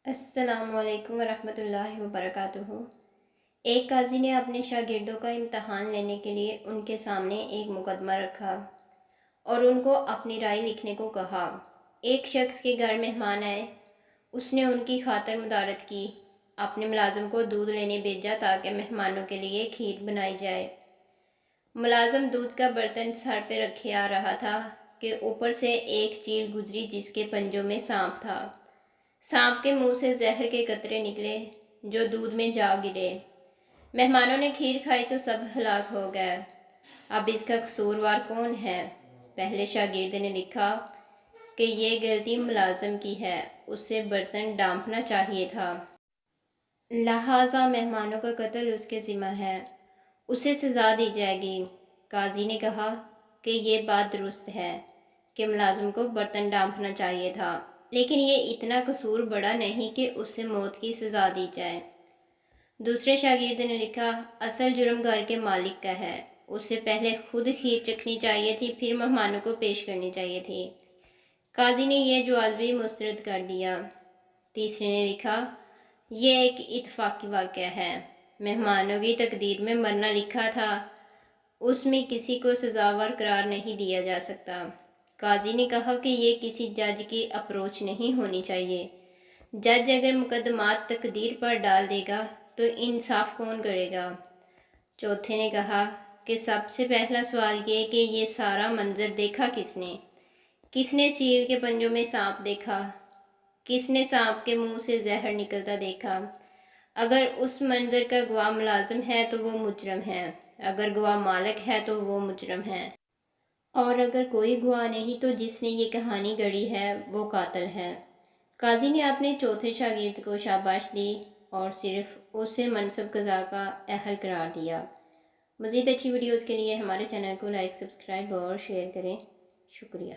السلام علیکم ورحمۃ اللہ وبرکاتہ۔ ایک قاضی نے اپنے شاگردوں کا امتحان لینے کے لیے ان کے سامنے ایک مقدمہ رکھا اور ان کو اپنی رائے لکھنے کو کہا۔ ایک شخص کے گھر مہمان آئے، اس نے ان کی خاطر مدارت کی، اپنے ملازم کو دودھ لینے بھیجا تاکہ مہمانوں کے لیے کھیر بنائی جائے۔ ملازم دودھ کا برتن سر پہ رکھے آ رہا تھا کہ اوپر سے ایک چیل گزری جس کے پنجوں میں سانپ تھا۔ سانپ کے منہ سے زہر کے قطرے نکلے جو دودھ میں جا گرے۔ مہمانوں نے کھیر کھائی تو سب ہلاک ہو گئے۔ اب اس کا قصوروار کون ہے؟ پہلے شاگرد نے لکھا کہ یہ غلطی ملازم کی ہے، اسے برتن ڈانپنا چاہیے تھا، لہٰذا مہمانوں کا قتل اس کے ذمہ ہے، اسے سزا دی جائے گی۔ قاضی نے کہا کہ یہ بات درست ہے کہ ملازم کو برتن ڈانپنا چاہیے تھا، لیکن یہ اتنا قصور بڑا نہیں کہ اسے موت کی سزا دی جائے۔ دوسرے شاگرد نے لکھا، اصل جرم گھر کے مالک کا ہے، اسے پہلے خود کھیر چکھنی چاہیے تھی، پھر مہمانوں کو پیش کرنی چاہیے تھی۔ قاضی نے یہ جواز بھی مسترد کر دیا۔ تیسرے نے لکھا، یہ ایک اتفاقی واقعہ ہے، مہمانوں کی تقدیر میں مرنا لکھا تھا، اس میں کسی کو سزاوار قرار نہیں دیا جا سکتا۔ قاضی نے کہا کہ یہ کسی جج کی اپروچ نہیں ہونی چاہیے۔ جج اگر مقدمات تقدیر پر ڈال دے گا تو انصاف کون کرے گا؟ چوتھے نے کہا کہ سب سے پہلا سوال یہ کہ یہ سارا منظر دیکھا کس نے؟ کس نے چیل کے پنجوں میں سانپ دیکھا؟ کس نے سانپ کے منہ سے زہر نکلتا دیکھا؟ اگر اس منظر کا گواہ ملازم ہے تو وہ مجرم ہے، اگر گواہ مالک ہے تو وہ مجرم ہے، اور اگر کوئی گواہ نہیں تو جس نے یہ کہانی گڑھی ہے وہ قاتل ہے۔ قاضی نے اپنے چوتھے شاگرد کو شاباش دی اور صرف اسے منصب قضا کا اہل قرار دیا۔ مزید اچھی ویڈیوز کے لیے ہمارے چینل کو لائک، سبسکرائب اور شیئر کریں۔ شکریہ۔